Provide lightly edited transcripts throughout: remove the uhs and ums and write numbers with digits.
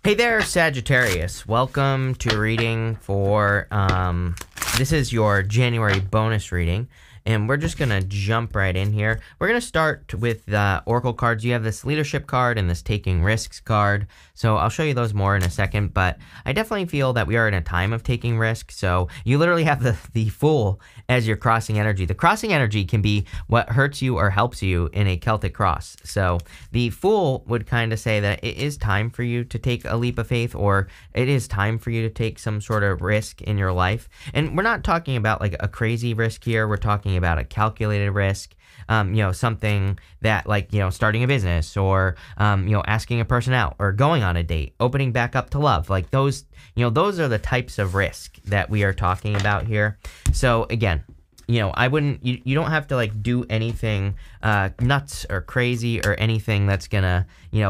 Hey there, Sagittarius. Welcome to reading for, this is your January bonus reading, and we're just going to jump right in here. We're going to start with the Oracle cards. You have this leadership card and this taking risks card, so I'll show you those more in a second, but I definitely feel that we are in a time of taking risks, so you literally have the Fool as your crossing energy. The crossing energy can be what hurts you or helps you in a Celtic cross, so the Fool would kind of say that it is time for you to take a leap of faith, or it is time for you to take some sort of risk in your life. And we're not talking about like a crazy risk here. We're talking about a calculated risk, something that like, starting a business or, asking a person out or going on a date, opening back up to love. Like those, those are the types of risk that we are talking about here. So again, I wouldn't, you don't have to like do anything nuts or crazy or anything that's gonna,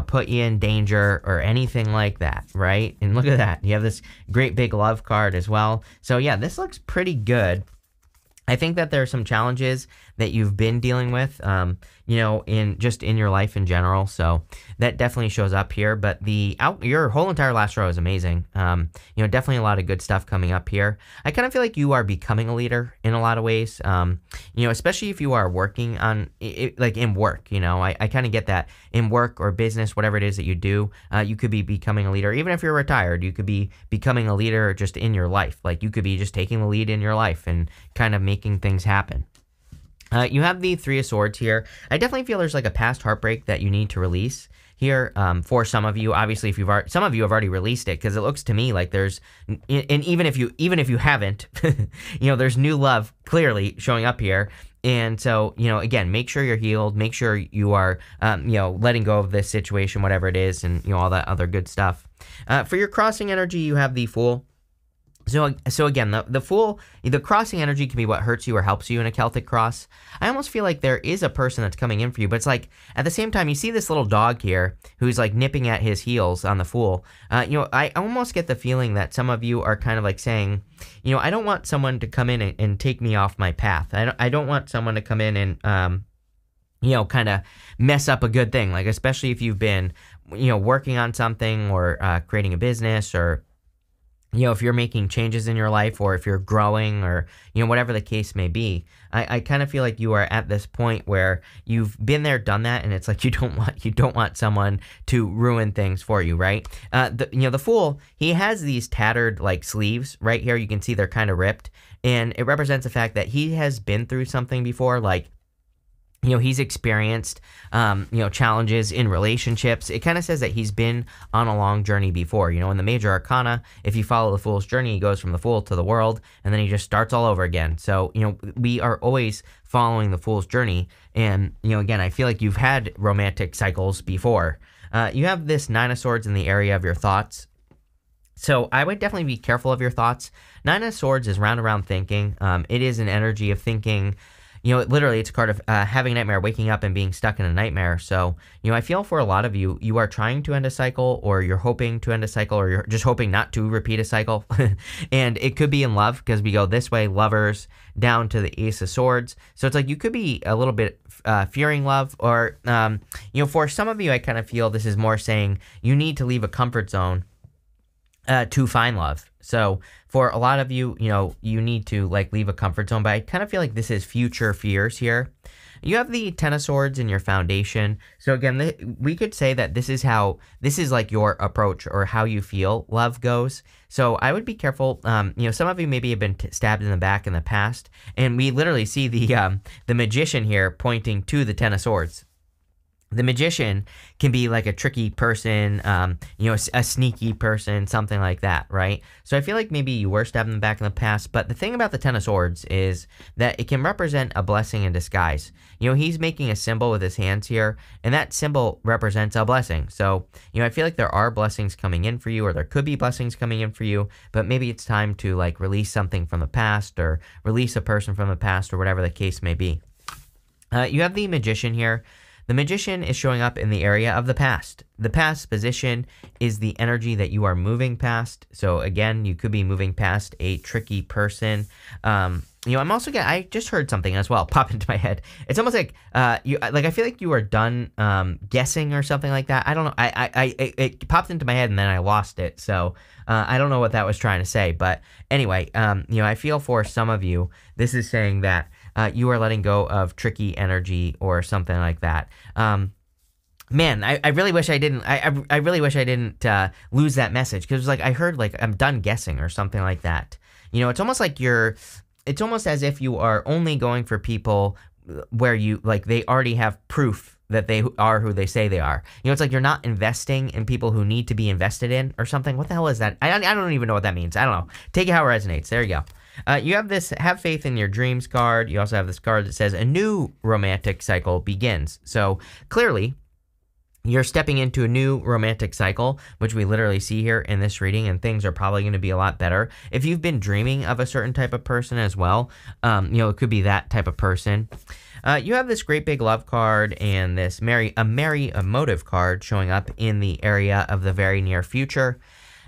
put you in danger or anything like that, right? And look at that. You have this great big love card as well. So yeah, this looks pretty good. I think that there are some challenges that you've been dealing with, in your life in general. So that definitely shows up here. But your whole entire last row is amazing. Definitely a lot of good stuff coming up here. I kind of feel like you are becoming a leader in a lot of ways. Especially if you are working on it, like in work. I kind of get that in work or business, whatever it is that you do. You could be becoming a leader. Even if you're retired, you could be becoming a leader just in your life. Like you could be just taking the lead in your life and kind of making things happen. You have the Three of Swords here. I definitely feel there's like a past heartbreak that you need to release here for some of you. Obviously, some of you have already released it, because it looks to me like there's, and even if you haven't, there's new love clearly showing up here. And so, again, make sure you're healed. Make sure you are, letting go of this situation, whatever it is, and all that other good stuff. For your crossing energy, you have the Fool. So again, the Fool, the crossing energy can be what hurts you or helps you in a Celtic cross. I almost feel like there is a person that's coming in for you, but it's like, at the same time, you see this little dog here who's like nipping at his heels on the Fool. I almost get the feeling that some of you are kind of like saying, I don't want someone to come in and take me off my path. I don't want someone to come in and, kind of mess up a good thing. Like, especially if you've been, working on something or creating a business, or if you're making changes in your life, or if you're growing, or, whatever the case may be. I kind of feel like you are at this point where you've been there, done that, and it's like you don't want someone to ruin things for you, right? The Fool, he has these tattered like sleeves right here. You can see they're kind of ripped, and it represents the fact that he has been through something before, like, he's experienced, challenges in relationships. It kind of says that he's been on a long journey before. In the major arcana, if you follow the Fool's journey, he goes from the Fool to the World, and then he just starts all over again. So, we are always following the Fool's journey. And, again, I feel like you've had romantic cycles before. You have this Nine of Swords in the area of your thoughts. So I would definitely be careful of your thoughts. Nine of Swords is round around thinking. It is an energy of thinking. Literally, it's a card of having a nightmare, waking up and being stuck in a nightmare. So, I feel for a lot of you, you are trying to end a cycle, or you're hoping to end a cycle, or you're just hoping not to repeat a cycle. And it could be in love, because we go this way, Lovers, down to the Ace of Swords. So it's like you could be a little bit fearing love, or, for some of you, I kind of feel this is more saying you need to leave a comfort zone to find love. So for a lot of you, you need to like leave a comfort zone, but I kind of feel like this is future fears here. You have the Ten of Swords in your foundation. So again, we could say that this is like your approach, or how you feel love goes. So I would be careful. Some of you maybe have been stabbed in the back in the past, and we literally see the Magician here pointing to the Ten of Swords. The Magician can be like a tricky person, a sneaky person, something like that, right? So I feel like maybe you were stabbed in the back in the past, but the thing about the Ten of Swords is that it can represent a blessing in disguise. He's making a symbol with his hands here, and that symbol represents a blessing. So, I feel like there are blessings coming in for you, or there could be blessings coming in for you, but maybe it's time to like release something from the past, or release a person from the past, or whatever the case may be. You have the Magician here. The Magician is showing up in the area of the past. The past position is the energy that you are moving past. So again, you could be moving past a tricky person. I'm also getting, I just heard something as well pop into my head. It's almost like, I feel like you are done, guessing or something like that. I don't know. It popped into my head and then I lost it. So, I don't know what that was trying to say, but anyway, I feel for some of you, this is saying that, you are letting go of tricky energy or something like that. Man, I really wish I didn't. I really wish I didn't lose that message, because like I heard like I'm done guessing or something like that. It's almost like it's almost as if you are only going for people where you like they already have proof that they are who they say they are. It's like you're not investing in people who need to be invested in or something. What the hell is that? I don't even know what that means. I don't know. Take it how it resonates. There you go. You have this have faith in your dreams card. You also have this card that says a new romantic cycle begins. So clearly, you're stepping into a new romantic cycle, which we literally see here in this reading, and things are probably going to be a lot better. If you've been dreaming of a certain type of person as well, it could be that type of person. You have this great big love card and this merry emotive card showing up in the area of the very near future.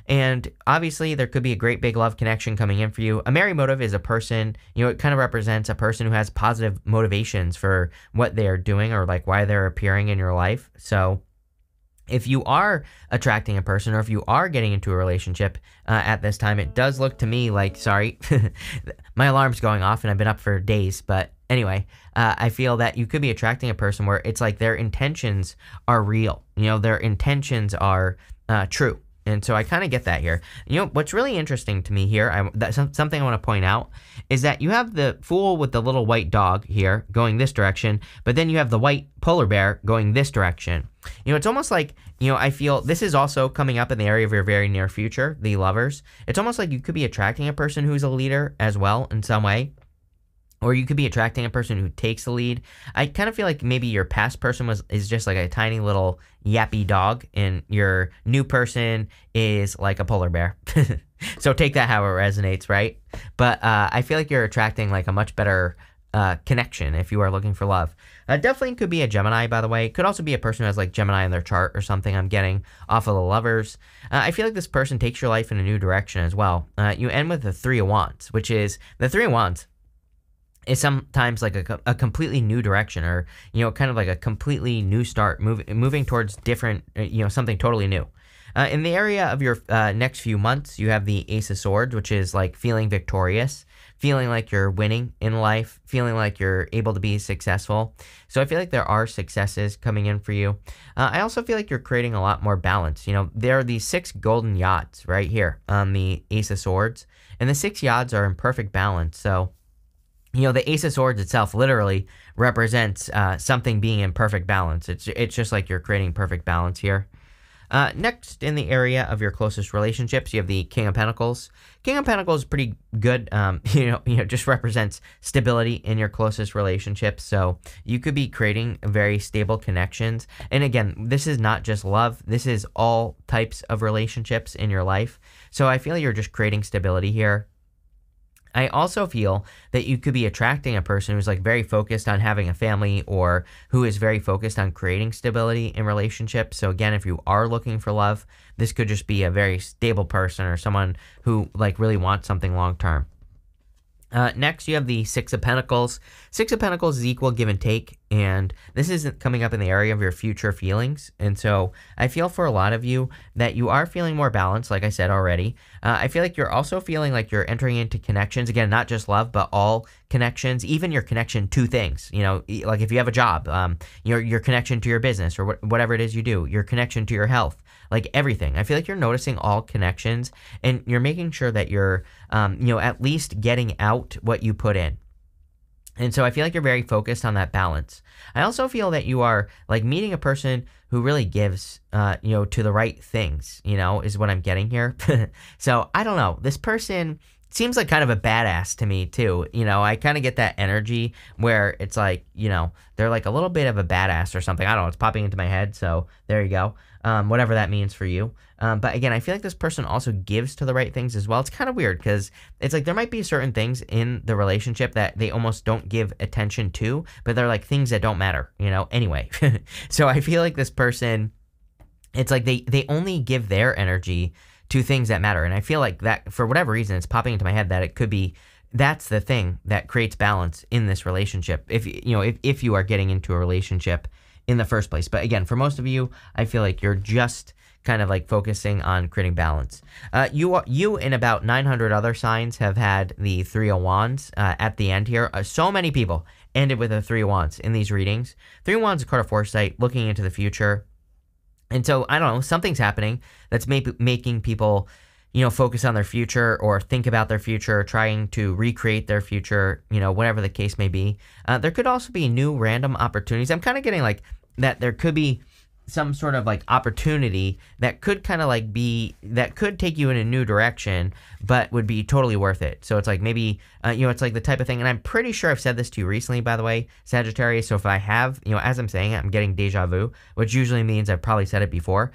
And obviously, there could be a great big love connection coming in for you. A merry motive is a person, it kind of represents a person who has positive motivations for what they are doing or like why they're appearing in your life. So if you are attracting a person or if you are getting into a relationship at this time, it does look to me like, sorry, my alarm's going off and I've been up for days. But anyway, I feel that you could be attracting a person where it's like their intentions are real. Their intentions are true. And so I kind of get that here. What's really interesting to me here, something I want to point out, is that you have the fool with the little white dog here going this direction, but then you have the white polar bear going this direction. It's almost like, I feel this is also coming up in the area of your very near future, the lovers. It's almost like you could be attracting a person who's a leader as well in some way. Or you could be attracting a person who takes the lead. I kind of feel like maybe your past person is just like a tiny little yappy dog, and your new person is like a polar bear. So take that how it resonates, right? But I feel like you're attracting like a much better connection if you are looking for love. Definitely could be a Gemini, by the way. Could also be a person who has like Gemini in their chart or something. I'm getting off of the lovers. I feel like this person takes your life in a new direction as well. You end with the Three of Wands, which is the Three of Wands is sometimes like a completely new direction, or kind of like a completely new start, moving towards different, something totally new. In the area of your next few months, you have the Ace of Swords, which is like feeling victorious, feeling like you're winning in life, feeling like you're able to be successful. So I feel like there are successes coming in for you. I also feel like you're creating a lot more balance. There are these 6 golden yachts right here on the Ace of Swords, and the 6 yachts are in perfect balance. So the Ace of Swords itself literally represents something being in perfect balance. It's just like you're creating perfect balance here. Next, in the area of your closest relationships, you have the King of Pentacles. King of Pentacles is pretty good. Just represents stability in your closest relationships. So you could be creating very stable connections. And again, this is not just love. This is all types of relationships in your life. So I feel you're just creating stability here. I also feel that you could be attracting a person who's like very focused on having a family, or who is very focused on creating stability in relationships. So again, if you are looking for love, this could just be a very stable person or someone who like really wants something long term. Next, you have the Six of Pentacles. Six of Pentacles is equal give and take, and this isn't coming up in the area of your future feelings. And so I feel for a lot of you that you are feeling more balanced, like I said already. I feel like you're also feeling like you're entering into connections, again, not just love, but all connections, even your connection to things. Like if you have a job, your connection to your business, or whatever it is you do, your connection to your health. Like everything. I feel like you're noticing all connections, and you're making sure that you're, at least getting out what you put in. And so I feel like you're very focused on that balance. I also feel that you are like meeting a person who really gives, to the right things, is what I'm getting here. So I don't know. This person seems like kind of a badass to me too. I kind of get that energy where it's like, they're like a little bit of a badass or something. I don't know. It's popping into my head. So there you go. Whatever that means for you. But again, I feel like this person also gives to the right things as well. It's kind of weird because it's like there might be certain things in the relationship that they almost don't give attention to, but they're like things that don't matter, anyway. So I feel like this person, it's like they only give their energy to things that matter. And I feel like that, for whatever reason, it's popping into my head that it could be that's the thing that creates balance in this relationship. If you are getting into a relationship in the first place. But again, for most of you, I feel like you're just kind of like focusing on creating balance. You and about 900 other signs have had the Three of Wands at the end here. So many people ended with a Three of Wands in these readings. Three of Wands is a card of foresight, looking into the future. And so, I don't know, something's happening that's making people, focus on their future or think about their future, trying to recreate their future, whatever the case may be. There could also be new random opportunities. I'm kind of getting like that there could be some sort of like opportunity that could kind of like that could take you in a new direction, but would be totally worth it. So it's like maybe, it's like the type of thing, and I'm pretty sure I've said this to you recently, by the way, Sagittarius. So if I have, as I'm saying it, I'm getting deja vu, which usually means I've probably said it before.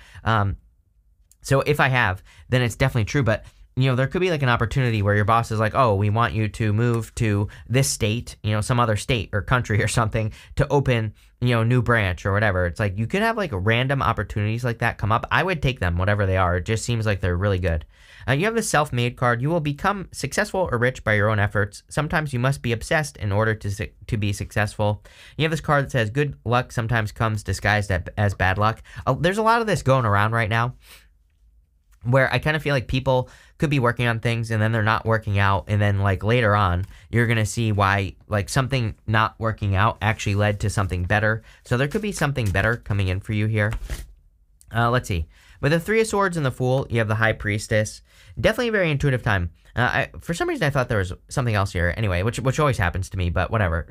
So if I have, then it's definitely true. But there could be like an opportunity where your boss is like, oh, we want you to move to this state, some other state or country or something to open, new branch or whatever. It's like you could have like random opportunities like that come up. I would take them, whatever they are. It just seems like they're really good. You have the self-made card. You will become successful or rich by your own efforts. Sometimes you must be obsessed in order to be successful. You have this card that says good luck sometimes comes disguised as bad luck. There's a lot of this going around right now, where I kind of feel like people could be working on things and then they're not working out. And then like later on, you're going to see why like something not working out actually led to something better. So there could be something better coming in for you here. Let's see. With the Three of Swords and the Fool, you have the High Priestess. Definitely a very intuitive time. For some reason, I thought there was something else here. Anyway, which always happens to me, but whatever.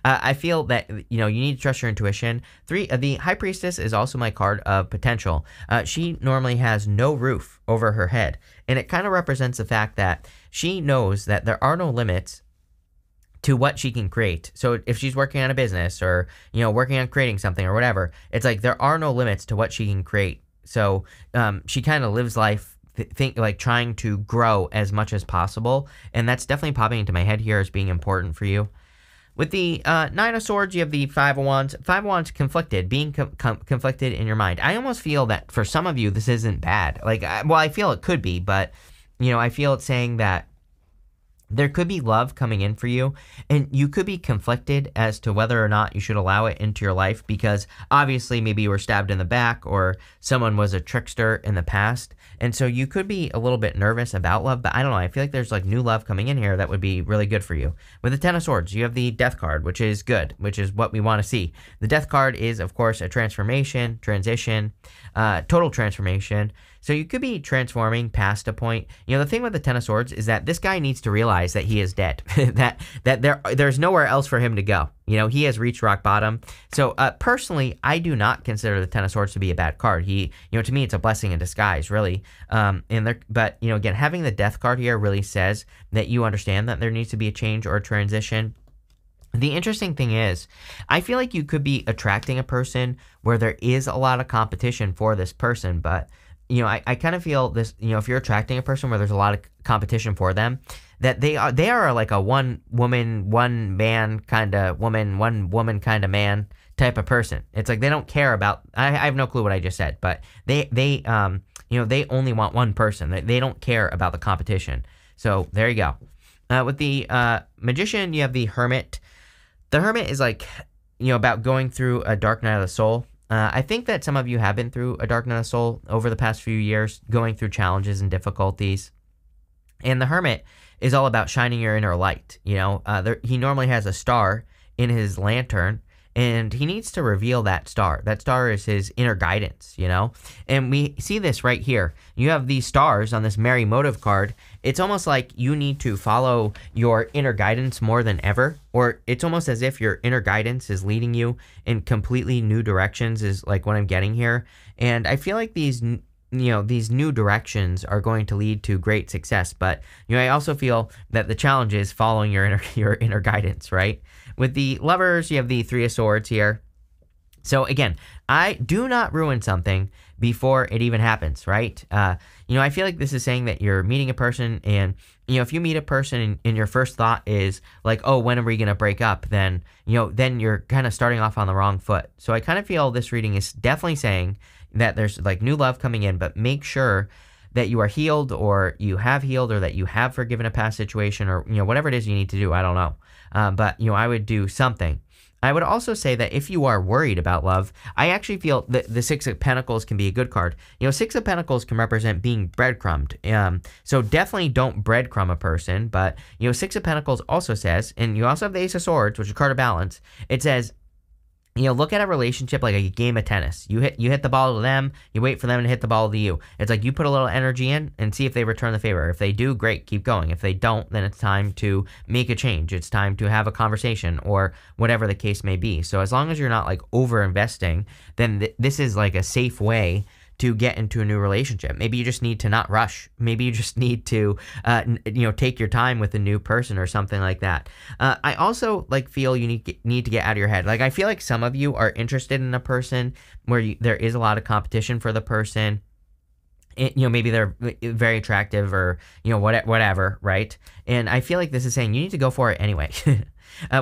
I feel that, you need to trust your intuition. The High Priestess is also my card of potential. She normally has no roof over her head, and it kind of represents the fact that she knows that there are no limits to what she can create. So if she's working on a business or, working on creating something or whatever, it's like there are no limits to what she can create. So she kind of lives life trying to grow as much as possible, and that's definitely popping into my head here as being important for you. With the Nine of Swords, you have the Five of Wands. Five of Wands conflicted, being conflicted in your mind. I almost feel that for some of you, this isn't bad. I feel it could be, but, I feel it's saying that there could be love coming in for you, and you could be conflicted as to whether or not you should allow it into your life, because obviously maybe you were stabbed in the back or someone was a trickster in the past, and so you could be a little bit nervous about love. But I don't know, I feel like there's like new love coming in here that would be really good for you. With the Ten of Swords, you have the Death card, which is good, which is what we want to see. The Death card is, of course, a transformation, transition, total transformation. So you could be transforming past a point. The thing with the Ten of Swords is that this guy needs to realize that he is dead, that there's nowhere else for him to go. He has reached rock bottom. So personally, I do not consider the Ten of Swords to be a bad card. To me, it's a blessing in disguise, really. But again, having the Death card here really says that you understand that there needs to be a change or a transition. The interesting thing is, I feel like you could be attracting a person where there is a lot of competition for this person, but I kind of feel this, if you're attracting a person where there's a lot of competition for them, that they are like a one woman, one man kind of woman, one woman kind of man type of person. It's like they don't care about, I have no clue what I just said, but they only want one person. They don't care about the competition. So there you go. With the Magician, you have the Hermit. The Hermit is like, about going through a dark night of the soul. I think that some of you have been through a dark night of the soul over the past few years, going through challenges and difficulties. And the Hermit is all about shining your inner light. He normally has a star in his lantern, and he needs to reveal that star. That star is his inner guidance, And we see this right here. You have these stars on this Merry Motive card. It's almost like you need to follow your inner guidance more than ever, or it's almost as if your inner guidance is leading you in completely new directions, is like what I'm getting here. And I feel like these new directions are going to lead to great success. But, I also feel that the challenge is following your inner guidance, right? With the Lovers, you have the Three of Swords here. So again, I do not ruin something before it even happens, right? I feel like this is saying that you're meeting a person, and, if you meet a person and your first thought is like, oh, when are we going to break up? Then you're kind of starting off on the wrong foot. So I kind of feel this reading is definitely saying that there's like new love coming in, but make sure that you are healed, or you have healed, or that you have forgiven a past situation, or, whatever it is you need to do. I don't know. But, I would do something. I would also say that if you are worried about love, I actually feel that the Six of Pentacles can be a good card. Six of Pentacles can represent being breadcrumbed. So definitely don't breadcrumb a person. But, Six of Pentacles also says, and you also have the Ace of Swords, which is a card of balance. It says, look at a relationship like a game of tennis. You hit the ball to them, you wait for them to hit the ball to you. It's like you put a little energy in and see if they return the favor. If they do, great, keep going. If they don't, then it's time to make a change. It's time to have a conversation, or whatever the case may be. So as long as you're not like over investing, then this is like a safe way to get into a new relationship. Maybe you just need to not rush. Maybe you just need to, take your time with a new person or something like that. I also feel you need to get out of your head. Like, I feel like some of you are interested in a person where there is a lot of competition for the person. Maybe they're very attractive, or, whatever, right? And I feel like this is saying you need to go for it anyway.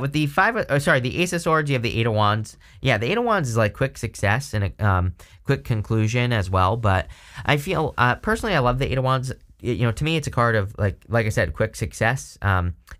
With the the Ace of Swords, you have the Eight of Wands. Yeah, the Eight of Wands is like quick success and a quick conclusion as well. But I feel, personally, I love the Eight of Wands. To me, it's a card of, like I said, quick success.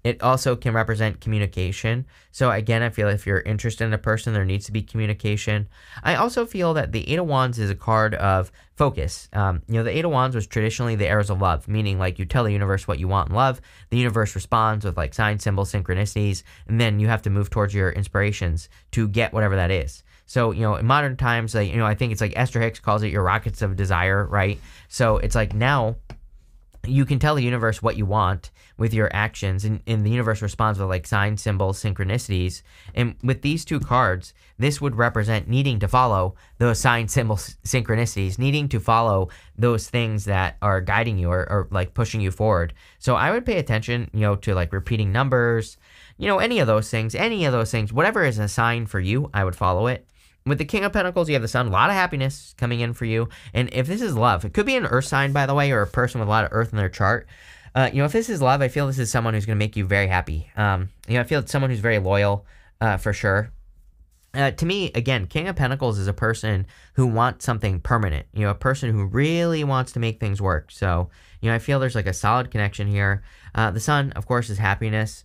It also can represent communication. So again, I feel if you're interested in a person, there needs to be communication. I also feel that the Eight of Wands is a card of focus. The Eight of Wands was traditionally the arrows of love, meaning like you tell the universe what you want in love. The universe responds with like signs, symbols, synchronicities, and then you have to move towards your inspirations to get whatever that is. So, in modern times, I think it's like Esther Hicks calls it your rockets of desire, right? So it's like now you can tell the universe what you want with your actions, and the universe responds with like signs, symbols, synchronicities. And with these two cards, this would represent needing to follow those signs, symbols, synchronicities, needing to follow those things that are guiding you, or like pushing you forward. So I would pay attention, to like repeating numbers, any of those things, whatever is a sign for you, I would follow it. With the King of Pentacles, you have the Sun. A lot of happiness coming in for you. And if this is love, it could be an earth sign, by the way, or a person with a lot of earth in their chart. If this is love, I feel this is someone who's going to make you very happy. I feel it's someone who's very loyal, for sure. To me, again, King of Pentacles is a person who wants something permanent. A person who really wants to make things work. So, I feel there's like a solid connection here. The Sun, of course, is happiness.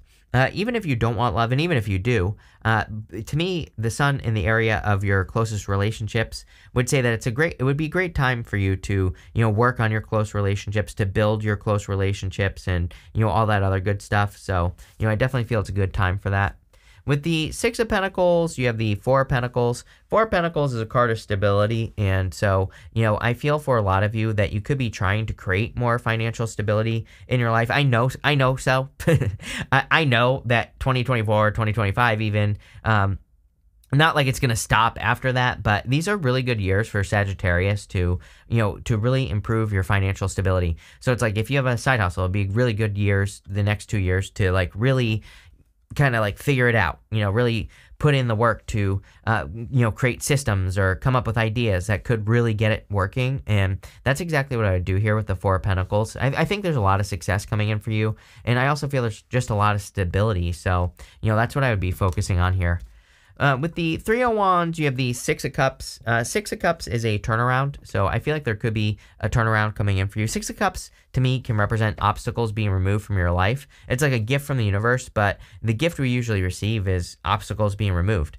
Even if you don't want love, and even if you do, to me, the Sun in the area of your closest relationships would say that it would be a great time for you to, work on your close relationships, to build your close relationships, and, all that other good stuff. So, I definitely feel it's a good time for that. With the Six of Pentacles, you have the Four of Pentacles. Four of Pentacles is a card of stability, and so, I feel for a lot of you that you could be trying to create more financial stability in your life. I know so. I know that 2024, 2025 even, not like it's going to stop after that, but these are really good years for Sagittarius to really improve your financial stability. So it's like if you have a side hustle, it'd be really good years, the next 2 years, to like really kind of like figure it out, really put in the work to, create systems or come up with ideas that could really get it working. And that's exactly what I would do here with the Four of Pentacles. I think there's a lot of success coming in for you. And I also feel there's just a lot of stability. So, that's what I would be focusing on here. With the Three of Wands, you have the Six of Cups. Six of Cups is a turnaround, so I feel like there could be a turnaround coming in for you. Six of Cups, to me, can represent obstacles being removed from your life. It's like a gift from the universe, but the gift we usually receive is obstacles being removed.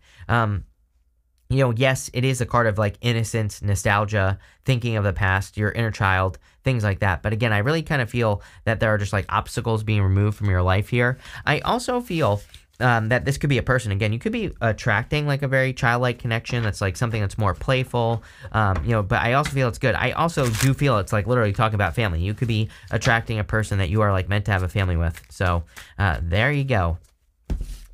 Yes, it is a card of like innocence, nostalgia, thinking of the past, your inner child, things like that. But again, I really kind of feel that there are just like obstacles being removed from your life here. I also feel that this could be a person. Again, you could be attracting like a very childlike connection that's like something that's more playful, but I also feel it's good. I also do feel it's like literally talking about family. You could be attracting a person that you are like meant to have a family with. So there you go.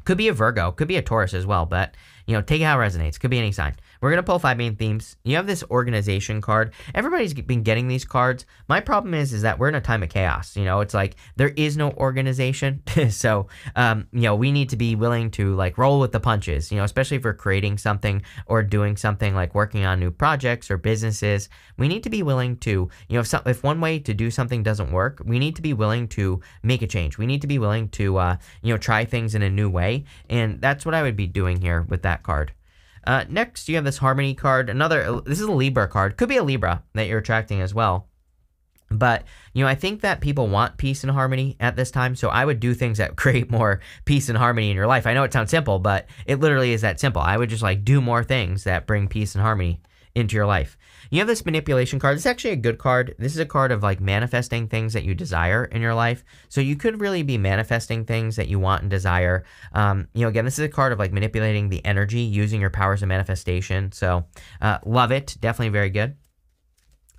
Could be a Virgo, could be a Taurus as well, but take it how it resonates. Could be any sign. We're going to pull 5 main themes. You have this organization card. Everybody's been getting these cards. My problem is that we're in a time of chaos. It's like there is no organization. So, we need to be willing to like roll with the punches, especially if we're creating something or doing something like working on new projects or businesses. We need to be willing to, if one way to do something doesn't work, we need to be willing to make a change. We need to be willing to, try things in a new way. And that's what I would be doing here with that card. Next, you have this Harmony card. This is a Libra card. Could be a Libra that you're attracting as well. But, I think that people want peace and harmony at this time. So I would do things that create more peace and harmony in your life. I know it sounds simple, but it literally is that simple. I would just like do more things that bring peace and harmony into your life. You have this manipulation card. This is actually a good card. This is a card of like manifesting things that you desire in your life. So you could really be manifesting things that you want and desire. Again, this is a card of like manipulating the energy, using your powers of manifestation. So love it. Definitely very good.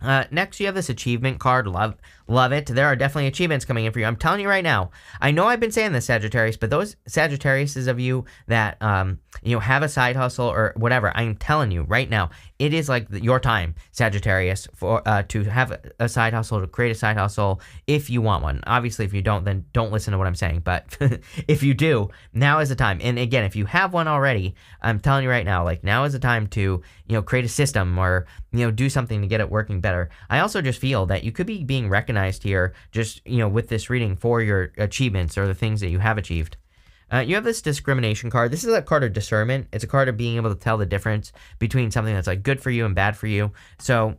Next, you have this achievement card. Love it. There are definitely achievements coming in for you. I'm telling you right now. I know I've been saying this, Sagittarius, but those Sagittariuses of you that have a side hustle or whatever, I'm telling you right now, it is like your time, Sagittarius, for to have a side hustle, to create a side hustle if you want one. Obviously, if you don't, then don't listen to what I'm saying. But if you do, now is the time. And again, if you have one already, I'm telling you right now, like now is the time to create a system or do something to get it working better. I also just feel that you could be being recognized here just with this reading for your achievements or the things that you have achieved. You have this discrimination card. This is a card of discernment. It's a card of being able to tell the difference between something that's like good for you and bad for you. So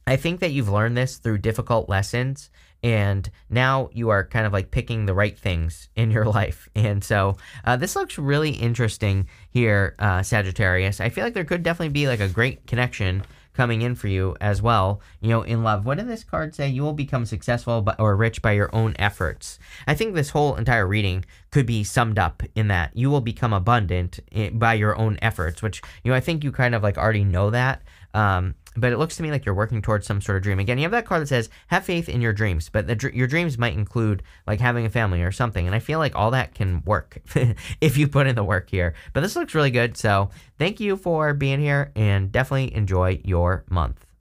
I think that you've learned this through difficult lessons, and now you are kind of like picking the right things in your life. And so this looks really interesting here, Sagittarius. I feel like there could definitely be like a great connection coming in for you as well, in love. What did this card say? You will become successful or rich by your own efforts. I think this whole entire reading could be summed up in that you will become abundant by your own efforts, which, I think you kind of like already know that. But it looks to me like you're working towards some sort of dream. Again, you have that card that says, have faith in your dreams, but your dreams might include like having a family or something. And I feel like all that can work if you put in the work here. But this looks really good. So thank you for being here and definitely enjoy your month.